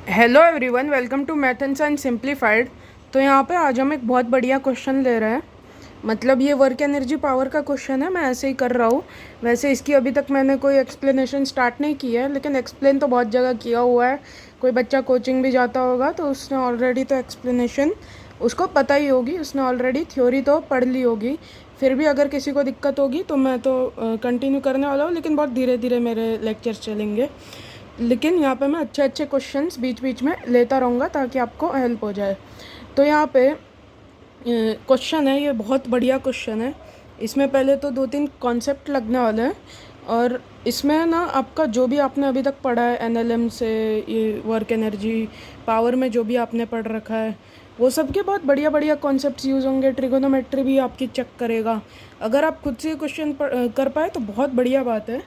Hello everyone, welcome to math and science simplified. तो यहाँ पे आज हम एक बहुत बढ़िया क्वेश्चन ले रहे हैं। मतलब ये वर्क एनर्जी पावर का क्वेश्चन है, मैं ऐसे ही कर रहा हूँ। वैसे इसकी अभी तक मैंने कोई एक्सप्लेनेशन स्टार्ट नहीं की है, लेकिन एक्सप्लेन तो बहुत जगह किया हुआ है। कोई बच्चा कोचिंग भी जाता होगा तो उसने ऑलरेडी तो एक्सप्लेनेशन उसको पता ही होगी, उसने ऑलरेडी थ्योरी तो पढ़ ली होगी। फिर भी अगर किसी को दिक्कत होगी तो मैं तो कंटिन्यू करने वाला हूँ, लेकिन बहुत धीरे धीरे मेरे लेक्चर्स चलेंगे। लेकिन यहाँ पे मैं अच्छे अच्छे क्वेश्चंस बीच बीच में लेता रहूँगा ताकि आपको हेल्प हो जाए। तो यहाँ पे क्वेश्चन है, ये बहुत बढ़िया क्वेश्चन है। इसमें पहले तो 2-3 कॉन्सेप्ट लगने वाले हैं, और इसमें ना आपका जो भी आपने अभी तक पढ़ा है एनएलएम से, ये वर्क एनर्जी पावर में जो भी आपने पढ़ रखा है, वो सब के बहुत बढ़िया बढ़िया कॉन्सेप्ट्स यूज़ होंगे। ट्रिगोनोमेट्री भी आपकी चेक करेगा। अगर आप खुद से क्वेश्चन कर पाए तो बहुत बढ़िया बात है।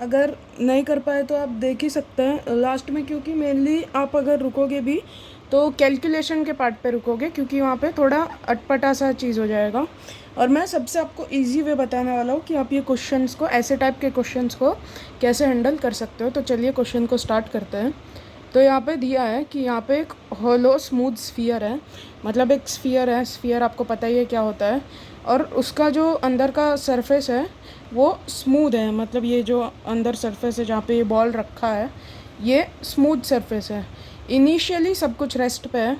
अगर नहीं कर पाए तो आप देख ही सकते हैं लास्ट में, क्योंकि मेनली आप अगर रुकोगे भी तो कैलकुलेशन के पार्ट पे रुकोगे, क्योंकि वहाँ पे थोड़ा अटपटा सा चीज़ हो जाएगा। और मैं सबसे आपको इजी वे बताने वाला हूँ कि आप ये क्वेश्चंस को, ऐसे टाइप के क्वेश्चंस को कैसे हैंडल कर सकते हो। तो चलिए क्वेश्चन को स्टार्ट करते हैं। तो यहाँ पे दिया है कि यहाँ पे एक होलो स्मूथ स्फीयर है। मतलब एक स्फीयर है, स्फीयर आपको पता ही है क्या होता है। और उसका जो अंदर का सरफेस है वो स्मूथ है। मतलब ये जो अंदर सरफेस है जहाँ पे ये बॉल रखा है, ये स्मूथ सरफेस है। इनिशियली सब कुछ रेस्ट पे है।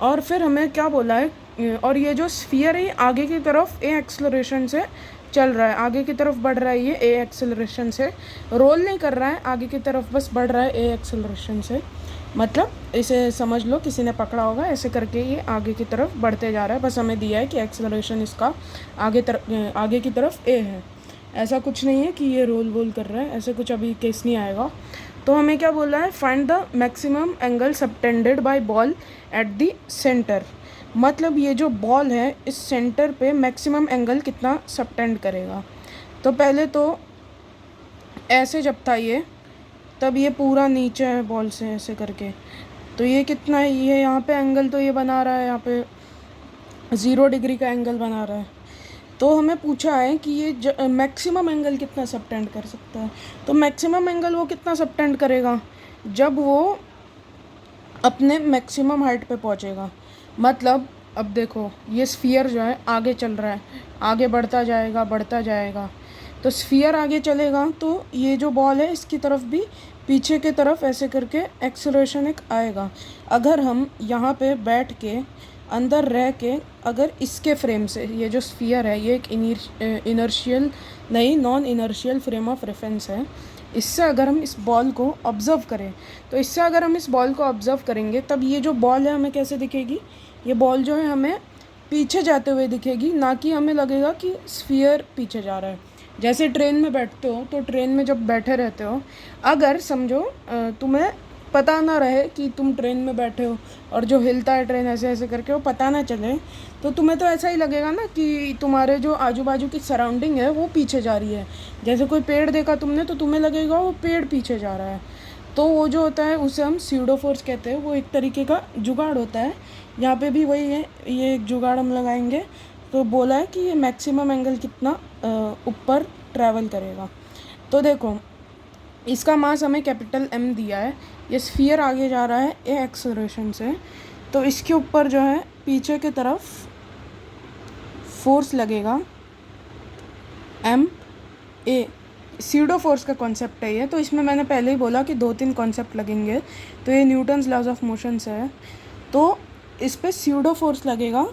और फिर हमें क्या बोला है, और ये जो स्फीयर है आगे की तरफ ए एक्सेलरेशन से चल रहा है, आगे की तरफ बढ़ रहा है। ये ए एक्सेलरेशन से रोल नहीं कर रहा है, आगे की तरफ बस बढ़ रहा है ए एक्सेलरेशन से। मतलब इसे समझ लो, किसी ने पकड़ा होगा, ऐसे करके ये आगे की तरफ बढ़ते जा रहा है। बस हमें दिया है कि एक्सेलरेशन इसका आगे की तरफ ए है। ऐसा कुछ नहीं है कि ये रोल वोल कर रहा है, ऐसे कुछ अभी केस नहीं आएगा। तो हमें क्या बोला है, find the maximum angle subtended by ball at the centre. मतलब ये जो बॉल है इस सेंटर पे मैक्सिमम एंगल कितना सबटेंड करेगा। तो पहले तो ऐसे जब था ये, तब ये पूरा नीचे है बॉल से ऐसे करके, तो ये कितना है, ये यहाँ पे एंगल तो ये बना रहा है, यहाँ पे 0 डिग्री का एंगल बना रहा है। तो हमें पूछा है कि ये मैक्सिमम एंगल कितना सबटेंड कर सकता है। तो मैक्सिमम एंगल वो कितना सबटेंड करेगा जब वो अपने मैक्सिमम हाइट पे पहुंचेगा। मतलब अब देखो, ये स्फीयर जो है आगे चल रहा है, आगे बढ़ता जाएगा बढ़ता जाएगा। तो स्फीयर आगे चलेगा तो ये जो बॉल है इसकी तरफ भी पीछे की तरफ ऐसे करके एक्सेलरेशन एक आएगा। अगर हम यहाँ पे बैठ के अंदर रह के, अगर इसके फ्रेम से, ये जो स्फीयर है ये एक इनर्शियल नहीं, non inertial frame of reference है, इससे अगर हम इस बॉल को ऑब्ज़र्व करें, तो इससे अगर हम इस बॉल को ऑब्ज़र्व करेंगे तब ये जो बॉल है हमें कैसे दिखेगी, ये बॉल जो है हमें पीछे जाते हुए दिखेगी, ना कि हमें लगेगा कि स्फीयर पीछे जा रहा है। जैसे ट्रेन में बैठते हो, तो ट्रेन में जब बैठे रहते हो, अगर समझो तुम्हें पता ना रहे कि तुम ट्रेन में बैठे हो, और जो हिलता है ट्रेन ऐसे ऐसे करके वो पता ना चले, तो तुम्हें तो ऐसा ही लगेगा ना कि तुम्हारे जो आजू बाजू की सराउंडिंग है वो पीछे जा रही है। जैसे कोई पेड़ देखा तुमने तो तुम्हें लगेगा वो पेड़ पीछे जा रहा है। तो वो जो होता है उसे हम स्यूडो फोर्स कहते हैं। वो एक तरीके का जुगाड़ होता है। यहाँ पे भी वही है, ये एक जुगाड़ हम लगाएंगे। तो बोला है कि ये मैक्सिमम एंगल कितना ऊपर ट्रैवल करेगा। तो देखो, इसका मास हमें कैपिटल एम दिया है। ये स्फीयर आगे जा रहा है ए एक्सेलरेशन से, तो इसके ऊपर जो है पीछे की तरफ फोर्स लगेगा एम ए। स्यूडो फोर्स का कॉन्सेप्ट है ये। तो इसमें मैंने पहले ही बोला कि 2-3 कॉन्सेप्ट लगेंगे। तो ये न्यूटन्स लॉज ऑफ मोशन से है। तो इस पर स्यूडो फोर्स लगेगा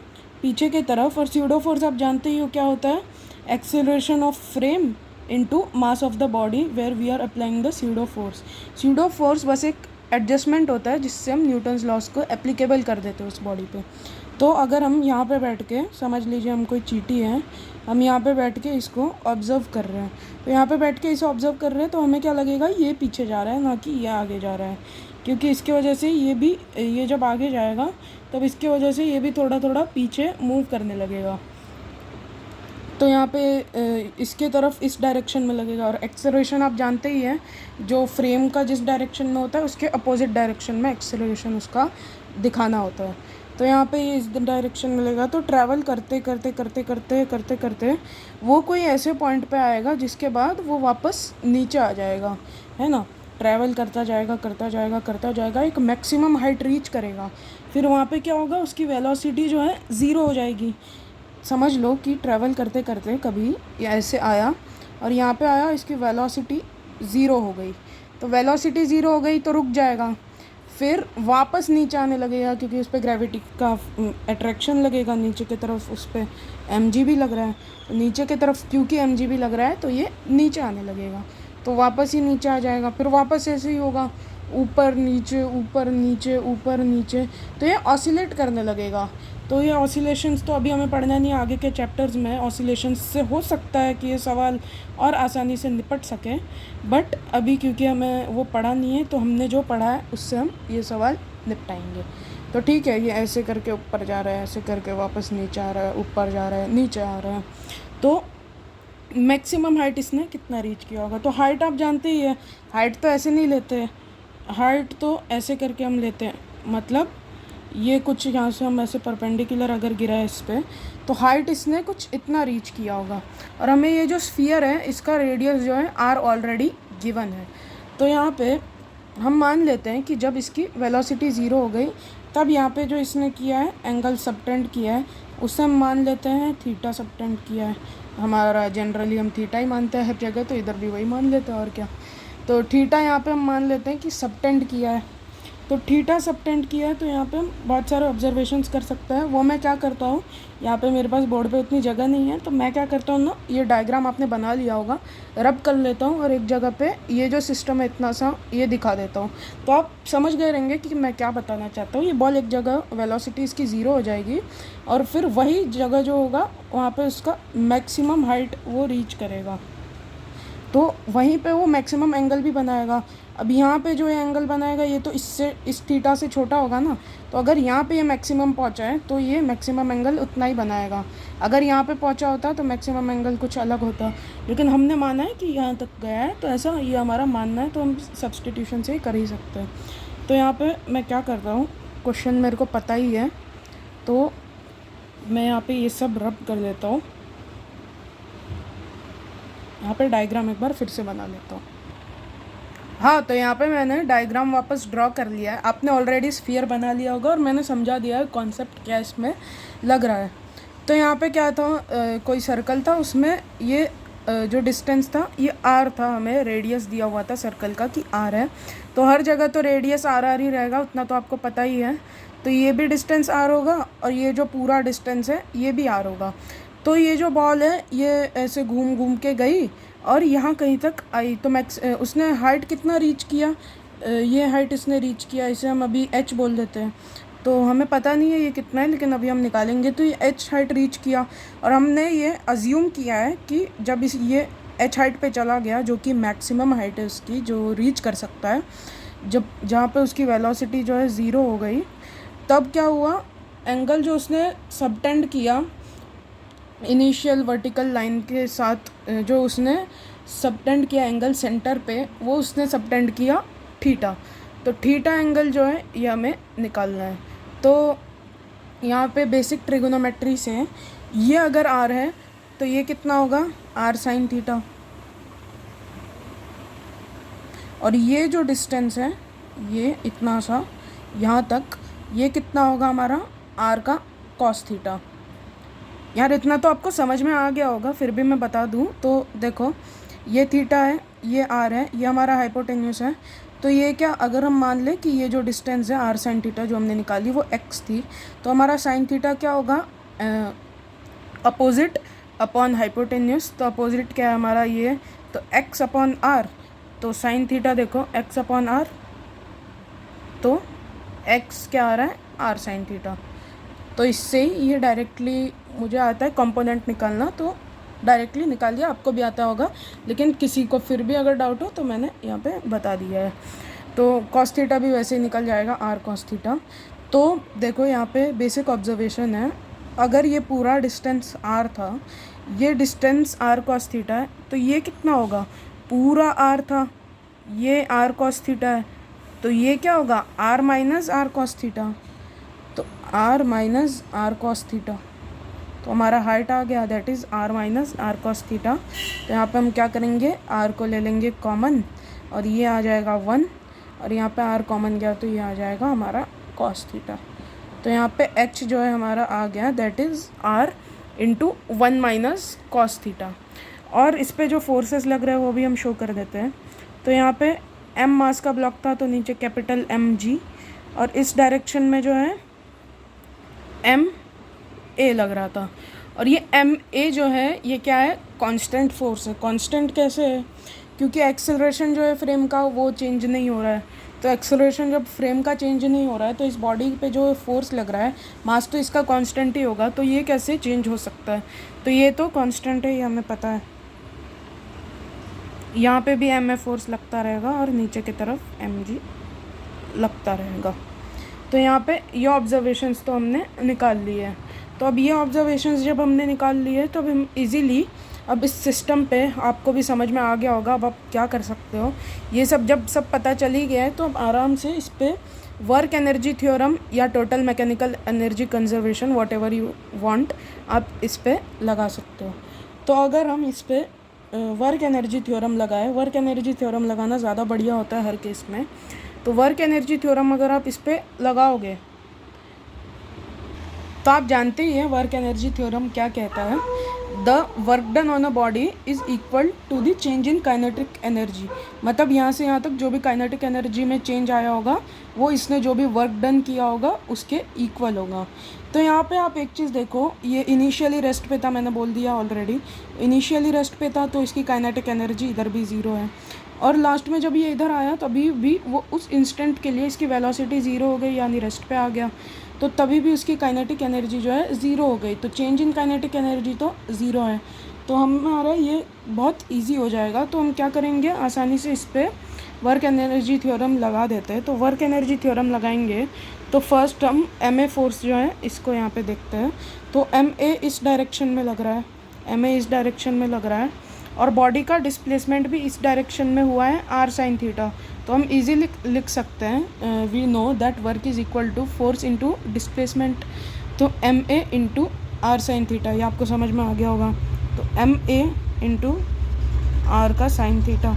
पीछे की तरफ। और स्यूडो फोर्स आप जानते ही हो क्या होता है, acceleration of frame into mass of the body where we are applying the pseudo force. Pseudo force बस एक एडजस्टमेंट होता है जिससे हम न्यूटन्स लॉज को एप्लीकेबल कर देते हैं उस बॉडी पे। तो अगर हम यहाँ पे बैठ के, समझ लीजिए हम कोई चींटी हैं, हम यहाँ पे बैठ के इसको ऑब्ज़र्व कर रहे हैं, तो यहाँ पे बैठ के इसे ऑब्ज़र्व कर रहे हैं, तो हमें क्या लगेगा, ये पीछे जा रहा है, ना कि ये आगे जा रहा है। क्योंकि इसके वजह से ये भी, ये जब आगे जाएगा तब इसके वजह से ये भी थोड़ा थोड़ा पीछे मूव करने लगेगा। तो यहाँ पे इसके तरफ इस डायरेक्शन में लगेगा। और एक्सेलरेशन आप जानते ही हैं, जो फ्रेम का जिस डायरेक्शन में होता है उसके अपोजिट डायरेक्शन में एक्सेलरेशन उसका दिखाना होता है। तो यहाँ पे ये इस डायरेक्शन में लगेगा। तो ट्रैवल करते करते करते करते करते करते वो कोई ऐसे पॉइंट पे आएगा जिसके बाद वो वापस नीचे आ जाएगा, है ना। ट्रैवल करता जाएगा करता जाएगा करता जाएगा, एक मैक्सिमम हाइट रीच करेगा। फिर वहाँ पे क्या होगा, उसकी वेलोसिटी जो है ज़ीरो हो जाएगी। समझ लो कि ट्रैवल करते करते कभी ये ऐसे आया और यहाँ पे आया, इसकी वेलोसिटी ज़ीरो हो गई। तो वेलोसिटी ज़ीरो हो गई तो रुक जाएगा, फिर वापस नीचे आने लगेगा क्योंकि उस पर ग्रेविटी का अट्रैक्शन लगेगा नीचे की तरफ, उस पर mg भी लग रहा है। तो नीचे की तरफ क्योंकि mg भी लग रहा है तो ये नीचे आने लगेगा, तो वापस ही नीचे आ जाएगा। फिर वापस ऐसे ही होगा, ऊपर नीचे ऊपर नीचे ऊपर नीचे, तो ये ऑसिलेट करने लगेगा। तो ये ऑसिलेशंस तो अभी हमें पढ़ना नहीं, आगे के चैप्टर्स में ऑसिलेशंस से हो सकता है कि ये सवाल और आसानी से निपट सके, बट अभी क्योंकि हमें वो पढ़ा नहीं है तो हमने जो पढ़ा है उससे हम ये सवाल निपटाएंगे। तो ठीक है, ये ऐसे करके ऊपर जा रहा है, ऐसे करके वापस नीचे आ रहा है, ऊपर जा रहा है, नीचे आ रहा है। तो मैक्सिमम हाइट इसने कितना रीच किया होगा। तो हाइट आप जानते ही है, हाइट तो ऐसे नहीं लेते, हाइट तो ऐसे करके हम लेते हैं, मतलब ये कुछ यहाँ से हम ऐसे परपेंडिकुलर अगर गिरा है इस पर, तो हाइट इसने कुछ इतना रीच किया होगा। और हमें ये जो स्फीयर है इसका रेडियस जो है आर ऑलरेडी गिवन है। तो यहाँ पे हम मान लेते हैं कि जब इसकी वेलोसिटी ज़ीरो हो गई तब यहाँ पे जो इसने किया है एंगल सबटेंड किया है, उससे हम मान लेते हैं थीटा सबटेंड किया है। हमारा जनरली हम थीटा ही मानते हैं हर जगह, तो इधर भी वही मान लेते हैं और क्या। तो थीटा यहाँ पे हम मान लेते हैं कि सबटेंड किया है, तो थीटा सबटेंड किया है। तो यहाँ पे हम बहुत सारे ऑब्जर्वेशंस कर सकते हैं। वो मैं क्या करता हूँ, यहाँ पे मेरे पास बोर्ड पे उतनी जगह नहीं है, तो मैं क्या करता हूँ ना, ये डायग्राम आपने बना लिया होगा, रब कर लेता हूँ और एक जगह पे ये जो सिस्टम है इतना सा ये दिखा देता हूँ, तो आप समझ गए रहेंगे कि मैं क्या बताना चाहता हूँ। ये बॉल एक जगह वेलोसिटी इसकी ज़ीरो हो जाएगी और फिर वही जगह जो होगा वहाँ पर उसका मैक्सिमम हाइट वो रीच करेगा, तो वहीं पे वो मैक्सिमम एंगल भी बनाएगा। अब यहाँ पे जो ये एंगल बनाएगा ये तो इससे इस थीटा से छोटा होगा ना, तो अगर यहाँ पे ये मैक्सिमम पहुँचा है तो ये मैक्सिमम एंगल उतना ही बनाएगा। अगर यहाँ पे पहुँचा होता तो मैक्सिमम एंगल कुछ अलग होता, लेकिन हमने माना है कि यहाँ तक गया है तो ऐसा ये हमारा मानना है, तो हम सब्सटीट्यूशन से ही कर ही सकते हैं। तो यहाँ पर मैं क्या कर रहा हूँ, क्वेश्चन मेरे को पता ही है, तो मैं यहाँ पर ये सब रब कर देता हूँ। यहाँ पे डायग्राम एक बार फिर से बना लेता हूँ। हाँ, तो यहाँ पे मैंने डायग्राम वापस ड्रॉ कर लिया है। आपने ऑलरेडी स्फीयर बना लिया होगा और मैंने समझा दिया है कॉन्सेप्ट क्या इसमें लग रहा है। तो यहाँ पे क्या था, कोई सर्कल था, उसमें ये जो डिस्टेंस था ये आर था, हमें रेडियस दिया हुआ था सर्कल का कि आर है, तो हर जगह तो रेडियस आर आर ही रहेगा, उतना तो आपको पता ही है। तो ये भी डिस्टेंस आर होगा और ये जो पूरा डिस्टेंस है ये भी आर होगा। तो ये जो बॉल है ये ऐसे घूम घूम के गई और यहाँ कहीं तक आई, तो उसने हाइट कितना रीच किया, ये हाइट इसने रीच किया, इसे हम अभी h बोल देते हैं। तो हमें पता नहीं है ये कितना है, लेकिन अभी हम निकालेंगे। तो ये h हाइट रीच किया और हमने ये अज्यूम किया है कि जब ये h हाइट पे चला गया, जो कि मैक्सिमम हाइट है उसकी जो रीच कर सकता है, जब जहाँ पे उसकी वेलोसिटी जो है ज़ीरो हो गई, तब क्या हुआ, एंगल जो उसने सबटेंड किया इनिशियल वर्टिकल लाइन के साथ, जो उसने सबटेंड किया एंगल सेंटर पे, वो उसने सबटेंड किया थीटा। तो थीटा एंगल जो है ये हमें निकालना है। तो यहाँ पे बेसिक ट्रिगोनोमेट्री से ये अगर आर है तो ये कितना होगा, आर साइन थीटा, और ये जो डिस्टेंस है ये इतना सा यहाँ तक, ये कितना होगा हमारा आर का कॉस थीटा। यार इतना तो आपको समझ में आ गया होगा, फिर भी मैं बता दूं। तो देखो ये थीटा है, ये आर है, ये हमारा हाइपोटेन्यूस है। तो ये क्या, अगर हम मान लें कि ये जो डिस्टेंस है आर साइन थीटा जो हमने निकाली वो एक्स थी, तो हमारा साइन थीटा क्या होगा, अपोजिट अपॉन हाइपोटेन्यूस। तो अपोजिट क्या है हमारा ये, तो एक्स अपॉन आर, तो साइन थीटा देखो एक्स अपॉन आर, तो एक्स क्या आ रहा है, आर साइन थीटा। तो इससे ही ये डायरेक्टली मुझे आता है कंपोनेंट निकालना, तो डायरेक्टली निकाल दिया, आपको भी आता होगा, लेकिन किसी को फिर भी अगर डाउट हो तो मैंने यहाँ पे बता दिया है। तो कॉस थीटा भी वैसे ही निकल जाएगा, आर कॉस थीटा। तो देखो यहाँ पे बेसिक ऑब्जर्वेशन है, अगर ये पूरा डिस्टेंस आर था, ये डिस्टेंस आर कॉस थीटा है, तो ये कितना होगा, पूरा आर था, ये आर कॉस थीटा है, तो ये क्या होगा, R minus R cos theta, तो R minus R cos theta. तो हमारा हाइट आ गया, that is R minus R cos theta. तो यहाँ पे हम क्या करेंगे, आर को ले लेंगे कॉमन, और ये आ जाएगा 1, और यहाँ पे r कॉमन गया तो ये आ जाएगा हमारा cos थीटा। तो यहाँ पे h जो है हमारा आ गया, that is r into 1 minus cos theta. और इस पे जो फोर्सेस लग रहे हैं वो भी हम शो कर देते हैं। तो यहाँ पे m मास का ब्लॉक था तो नीचे कैपिटल mg, और इस डायरेक्शन में जो है ma लग रहा था। और ये ma जो है ये क्या है, कांस्टेंट फोर्स है। कांस्टेंट कैसे है, क्योंकि एक्सेलरेशन जो है फ्रेम का वो चेंज नहीं हो रहा है। तो एक्सेलरेशन जब फ्रेम का चेंज नहीं हो रहा है तो इस बॉडी पे जो फोर्स लग रहा है, मास तो इसका कांस्टेंट ही होगा, तो ये कैसे चेंज हो सकता है। तो ये तो कांस्टेंट है, ये हमें पता है। यहाँ पे भी ma फोर्स लगता रहेगा और नीचे की तरफ mg लगता रहेगा। तो यहाँ पे ये ऑब्जर्वेशंस तो हमने निकाल लिए हैं। तो अब ये ऑब्जर्वेशंस जब हमने निकाल लिए तो अब हम इजीली अब इस सिस्टम पे आपको भी समझ में आ गया होगा। अब आप क्या कर सकते हो, ये सब जब सब पता चल ही गया है तो अब आराम से इस पे वर्क एनर्जी थ्योरम या total mechanical energy conservation, what ever you want, आप इस पे लगा सकते हो। तो अगर हम इस पे वर्क एनर्जी थ्योरम लगाए, वर्क एनर्जी थ्योरम लगाना ज़्यादा बढ़िया होता है हर केस में। तो वर्क एनर्जी थ्योरम अगर आप इस पे लगाओगे तो आप जानते ही हैं वर्क एनर्जी थ्योरम क्या कहता है। The work done on a body is equal to the change in kinetic energy. मतलब यहाँ से यहाँ तक जो भी काइनेटिक एनर्जी में चेंज आया होगा वो इसने जो भी वर्क डन किया होगा उसके इक्वल होगा। तो यहाँ पे आप एक चीज़ देखो, ये इनिशियली रेस्ट पे था, मैंने बोल दिया ऑलरेडी, इनिशियली रेस्ट पे था तो इसकी काइनेटिक एनर्जी इधर भी ज़ीरो है। और लास्ट में जब ये इधर आया तभी भी वो उस इंस्टेंट के लिए इसकी वेलोसिटी ज़ीरो हो गई, यानी रेस्ट पे आ गया, तो तभी भी उसकी काइनेटिक एनर्जी जो है ज़ीरो हो गई। तो चेंज इन काइनेटिक एनर्जी तो ज़ीरो है। तो हमारा ये बहुत इजी हो जाएगा। तो हम क्या करेंगे, आसानी से इस पर वर्क एनर्जी थ्योरम लगा देते हैं। तो वर्क एनर्जी थ्योरम लगाएंगे तो फर्स्ट हम ma फोर्स जो है इसको यहाँ पे देखते हैं। तो ma इस डायरेक्शन में लग रहा है, ma इस डायरेक्शन में लग रहा है, और बॉडी का डिस्प्लेसमेंट भी इस डायरेक्शन में हुआ है r sin थीटा। तो हम इजीली लिख सकते हैं, we know that work is equal to force into displacement, तो ma into r sin theta. ये आपको समझ में आ गया होगा। तो ma इंटू r का sin थीटा।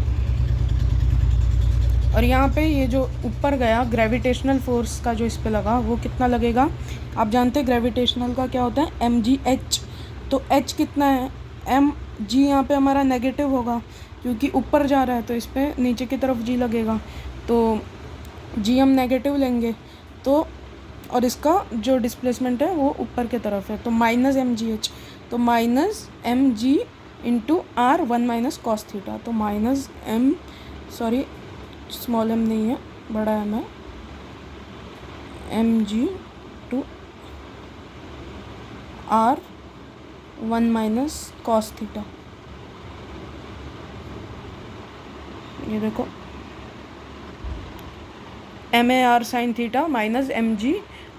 और यहाँ पे ये जो ऊपर गया ग्रेविटेशनल फोर्स का जो इस पे लगा वो कितना लगेगा, आप जानते हैं ग्रेविटेशनल का क्या होता है, mgh। तो h कितना है, mg यहाँ पे हमारा नेगेटिव होगा क्योंकि ऊपर जा रहा है, तो इस पे नीचे की तरफ g लगेगा, तो g हम नेगेटिव लेंगे। तो और इसका जो डिस्प्लेसमेंट है वो ऊपर की तरफ है, तो माइनस mgh, तो minus mg into r 1 minus cos theta. तो माइनस स्मॉल m नहीं है, बड़ा m है, mg into r 1 minus cos theta. ये देखो ma r sine theta minus mg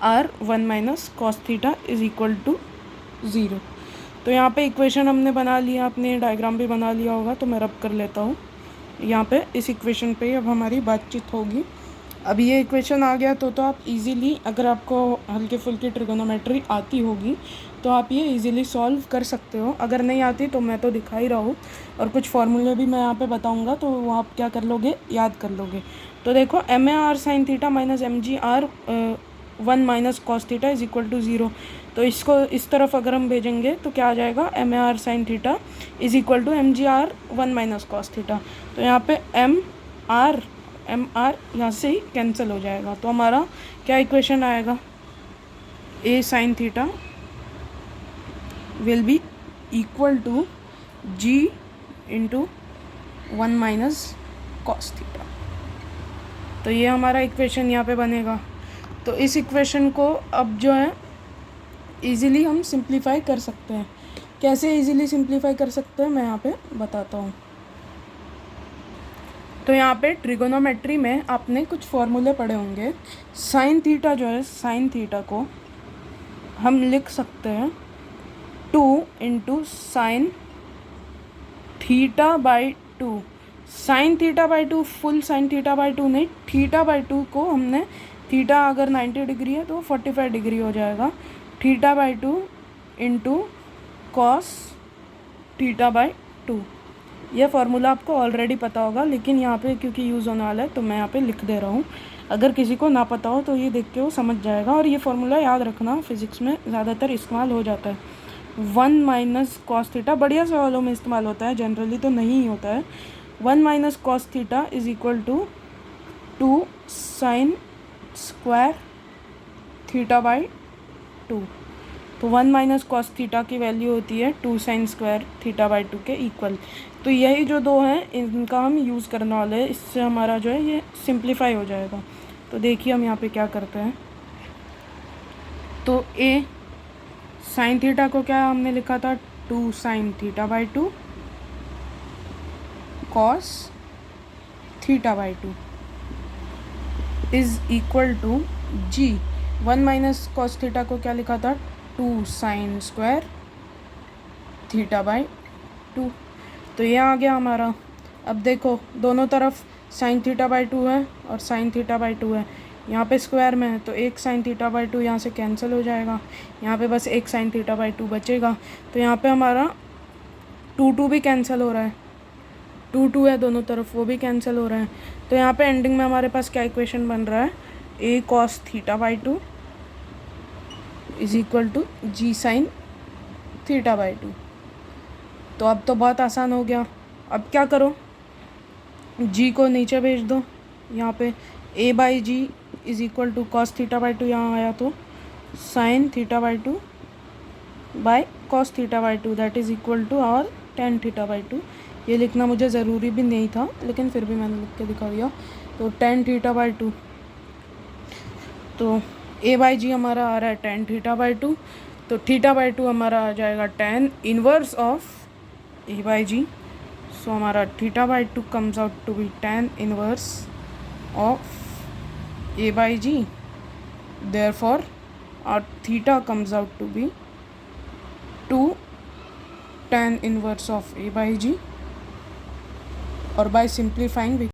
r 1 minus cos theta is equal to 0। तो यहाँ पे इक्वेशन हमने बना लिया, आपने डायग्राम भी बना लिया होगा, तो मैं रब कर लेता हूँ यहाँ पे। इस इक्वेशन पे अब हमारी बातचीत होगी। अब ये इक्वेशन आ गया तो आप इजीली, अगर आपको हल्की फुल्की ट्रिगोनोमेट्री आती होगी तो आप ये इजीली सॉल्व कर सकते हो। अगर नहीं आती तो मैं तो दिखा ही रहा हूँ, और कुछ फार्मूले भी मैं यहाँ पे बताऊँगा, तो वो आप क्या कर लोगे, याद कर लोगे। तो देखो ma r sine theta minus mg r 1 minus cos theta is equal to 0। तो इसको इस तरफ अगर हम भेजेंगे तो क्या आ जाएगा, ma r sine theta is equal to mg r 1 minus cos theta. तो यहाँ पे m r यहाँ से ही कैंसिल हो जाएगा। तो हमारा क्या इक्वेशन आएगा, a sine theta will be equal to g into 1 minus cos theta. तो ये हमारा इक्वेशन यहाँ पे बनेगा। तो इस इक्वेशन को अब जो है इजीली हम सिंप्लीफाई कर सकते हैं। कैसे इजीली सिंप्लीफाई कर सकते हैं मैं यहाँ पे बताता हूँ। तो यहाँ पे ट्रिगोनोमेट्री में आपने कुछ फॉर्मूले पढ़े होंगे। साइन थीटा जो है, साइन थीटा को हम लिख सकते हैं 2 into sine theta by 2। Sine theta by 2, full sign theta by 2 नहीं, थीटा बाई 2 को हमने, थीटा अगर 90 डिग्री है तो 45 डिग्री हो जाएगा, theta by 2 into cos theta by 2। ये फार्मूला आपको ऑलरेडी पता होगा, लेकिन यहाँ पे क्योंकि यूज़ होने वाला है तो मैं यहाँ पे लिख दे रहा हूँ। अगर किसी को ना पता हो तो ये देख के वो समझ जाएगा। और ये फार्मूला याद रखना, फिज़िक्स में ज़्यादातर इस्तेमाल हो जाता है। 1 माइनस कॉस थीटा बढ़िया सवालों में इस्तेमाल होता है, जनरली तो नहीं होता है। 1 minus cos theta is equal to 2 sine square theta by 2। तो 1 माइनस कॉस थीटा की वैल्यू होती है 2 साइन स्क्वायर थीटा बाई 2 के इक्वल। तो यही जो दो हैं इनका हम यूज़ करने वाले हैं, इससे हमारा जो है ये सिंप्लीफाई हो जाएगा। तो देखिए हम यहाँ पे क्या करते हैं। तो ए साइन थीटा को क्या हमने लिखा था, 2 sine theta by 2 cos theta by 2 is equal to g. 1 minus cos theta को क्या लिखा था, 2 साइन स्क्वायर थीटा बाई 2। तो ये आ गया हमारा। अब देखो दोनों तरफ साइन थीटा बाई 2 है और साइन थीटा बाई 2 है, यहाँ पे स्क्वायर में है तो एक साइन थीटा बाई 2 यहाँ से कैंसिल हो जाएगा, यहाँ पे बस एक साइन थीटा बाई 2 बचेगा। तो यहाँ पे हमारा 2 भी कैंसिल हो रहा है, 2 है दोनों तरफ, वो भी कैंसिल हो रहा है। तो यहाँ पे एंडिंग में हमारे पास क्या इक्वेशन बन रहा है, A cos theta by 2 is equal to G sine theta by 2। तो अब तो बहुत आसान हो गया। अब क्या करो, जी को नीचे भेज दो, यहाँ पे A by G is equal to cos theta by 2 यहाँ आया तो sine theta by 2 by cos theta by 2 that is equal to और टेन थीटा बाई 2। ये लिखना मुझे ज़रूरी भी नहीं था, लेकिन फिर भी मैंने लिख के दिखा दिया। तो टेन थीटा बाई 2, तो ए बाई जी हमारा आ रहा है टेन थीटा बाई 2, तो थीटा बाई 2 हमारा आ जाएगा tan inverse of A by G. So हमारा theta by 2 comes out to be tan inverse of A by G, therefore और theta comes out to be 2 tan inverse of a by g, और by simplifying